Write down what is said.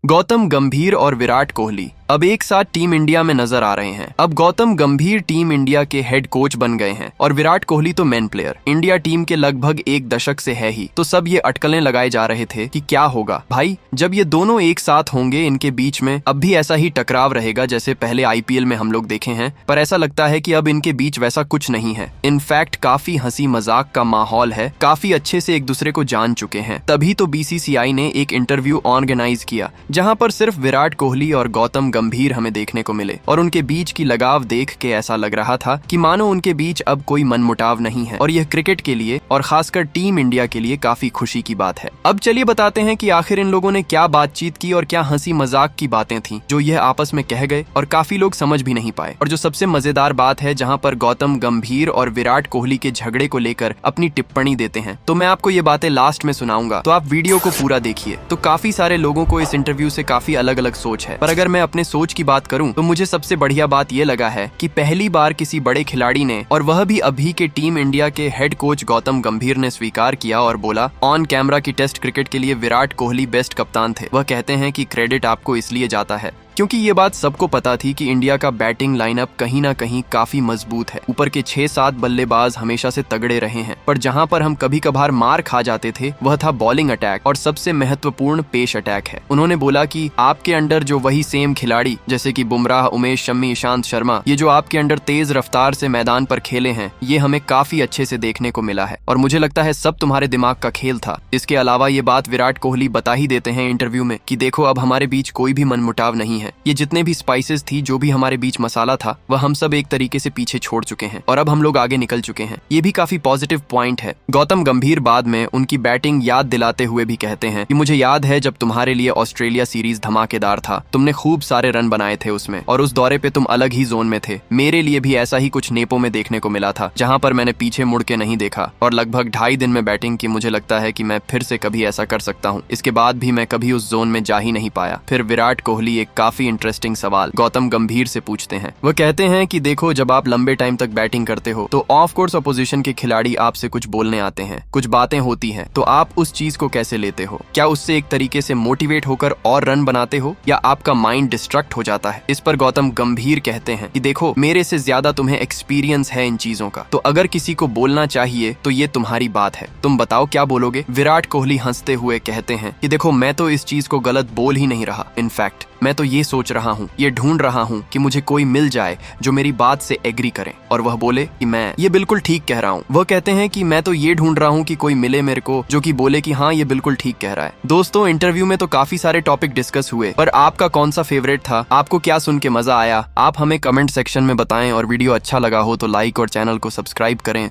गौतम गंभीर और विराट कोहली अब एक साथ टीम इंडिया में नजर आ रहे हैं। अब गौतम गंभीर टीम इंडिया के हेड कोच बन गए हैं और विराट कोहली तो मेन प्लेयर इंडिया टीम के लगभग एक दशक से है ही। तो सब ये अटकलें लगाए जा रहे थे कि क्या होगा भाई जब ये दोनों एक साथ होंगे, इनके बीच में अब भी ऐसा ही टकराव रहेगा जैसे पहले आईपीएल में हम लोग देखे हैं। पर ऐसा लगता है कि अब इनके बीच वैसा कुछ नहीं है। इनफैक्ट काफी हंसी मजाक का माहौल है, काफी अच्छे से एक दूसरे को जान चुके हैं। तभी तो बीसीसीआई ने एक इंटरव्यू ऑर्गेनाइज किया जहां पर सिर्फ विराट कोहली और गौतम गंभीर हमें देखने को मिले और उनके बीच की लगाव देख के ऐसा लग रहा था कि मानो उनके बीच अब कोई मनमुटाव नहीं है और यह क्रिकेट के लिए और खासकर टीम इंडिया के लिए काफी खुशी की बात है। अब चलिए बताते हैं कि आखिर इन लोगों ने क्या बातचीत की और क्या हंसी मजाक की बातें थी जो यह आपस में कह गए और काफी लोग समझ भी नहीं पाए। और जो सबसे मजेदार बात है, जहाँ पर गौतम गंभीर और विराट कोहली के झगड़े को लेकर अपनी टिप्पणी देते हैं, तो मैं आपको ये बातें लास्ट में सुनाऊंगा, तो आप वीडियो को पूरा देखिए। तो काफी सारे लोगों को इस इंटरव्यू से काफी अलग अलग सोच है, पर अगर मैं अपने सोच की बात करूं तो मुझे सबसे बढ़िया बात यह लगा है कि पहली बार किसी बड़े खिलाड़ी ने, और वह भी अभी के टीम इंडिया के हेड कोच गौतम गंभीर ने स्वीकार किया और बोला ऑन कैमरा की टेस्ट क्रिकेट के लिए विराट कोहली बेस्ट कप्तान थे। वह कहते हैं कि क्रेडिट आपको इसलिए जाता है क्योंकि ये बात सबको पता थी कि इंडिया का बैटिंग लाइनअप कहीं ना कहीं काफी मजबूत है। ऊपर के 6-7 बल्लेबाज हमेशा से तगड़े रहे हैं, पर जहां पर हम कभी कभार मार खा जाते थे वह था बॉलिंग अटैक, और सबसे महत्वपूर्ण पेश अटैक है। उन्होंने बोला कि आपके अंडर जो वही सेम खिलाड़ी जैसे कि बुमराह, उमेश, शम्मी, ईशांत शर्मा, ये जो आपके अंडर तेज रफ्तार से मैदान पर खेले हैं, ये हमें काफी अच्छे से देखने को मिला है और मुझे लगता है सब तुम्हारे दिमाग का खेल था। इसके अलावा ये बात विराट कोहली बता ही देते हैं इंटरव्यू में कि देखो अब हमारे बीच कोई भी मनमुटाव नहीं है। ये जितने भी स्पाइसेस थी, जो भी हमारे बीच मसाला था, वह हम सब एक तरीके से पीछे छोड़ चुके हैं और अब हम लोग आगे निकल चुके हैं। ये भी काफी पॉजिटिव पॉइंट है। गौतम गंभीर बाद में उनकी बैटिंग याद दिलाते हुए भी कहते हैं कि मुझे याद है जब तुम्हारे लिए ऑस्ट्रेलिया सीरीज धमाकेदार था, तुमने खूब सारे रन बनाए थे उसमें और उस दौरे पे तुम अलग ही जोन में थे। मेरे लिए भी ऐसा ही कुछ नेपों में देखने को मिला था जहां पर मैंने पीछे मुड़ के नहीं देखा और लगभग 2.5 दिन में बैटिंग की। मुझे लगता है कि मैं फिर से कभी ऐसा कर सकता हूं। इसके बाद भी मैं कभी उस जोन में जा ही नहीं पाया। फिर विराट कोहली एक काफी इंटरेस्टिंग सवाल गौतम गंभीर से पूछते हैं। वह कहते हैं कि देखो जब आप लंबे टाइम तक बैटिंग करते हो तो ऑफ कोर्स अपोजिशन के खिलाड़ी आपसे कुछ बोलने आते हैं, कुछ बातें होती हैं, तो आप उस चीज को कैसे लेते हो? क्या उससे एक तरीके से मोटिवेट होकर और रन बनाते हो या आपका माइंड डिस्ट्रैक्ट हो जाता है? इस पर गौतम गंभीर कहते हैं कि देखो मेरे से ज्यादा तुम्हें एक्सपीरियंस है इन चीजों का, तो अगर किसी को बोलना चाहिए तो ये तुम्हारी बात है, तुम बताओ क्या बोलोगे? विराट कोहली हंसते हुए कहते हैं कि देखो मैं तो इस चीज को गलत बोल ही नहीं रहा। इनफैक्ट मैं तो ये सोच रहा हूँ, ये ढूंढ रहा हूँ कि मुझे कोई मिल जाए जो मेरी बात से एग्री करे और वह बोले कि मैं ये बिल्कुल ठीक कह रहा हूँ। वह कहते हैं कि मैं तो ये ढूंढ रहा हूँ कि कोई मिले मेरे को जो कि बोले कि हाँ ये बिल्कुल ठीक कह रहा है। दोस्तों इंटरव्यू में तो काफी सारे टॉपिक डिस्कस हुए, पर आपका कौन सा फेवरेट था? आपको क्या सुन के मजा आया? आप हमें कमेंट सेक्शन में बताएं और वीडियो अच्छा लगा हो तो लाइक और चैनल को सब्सक्राइब करें।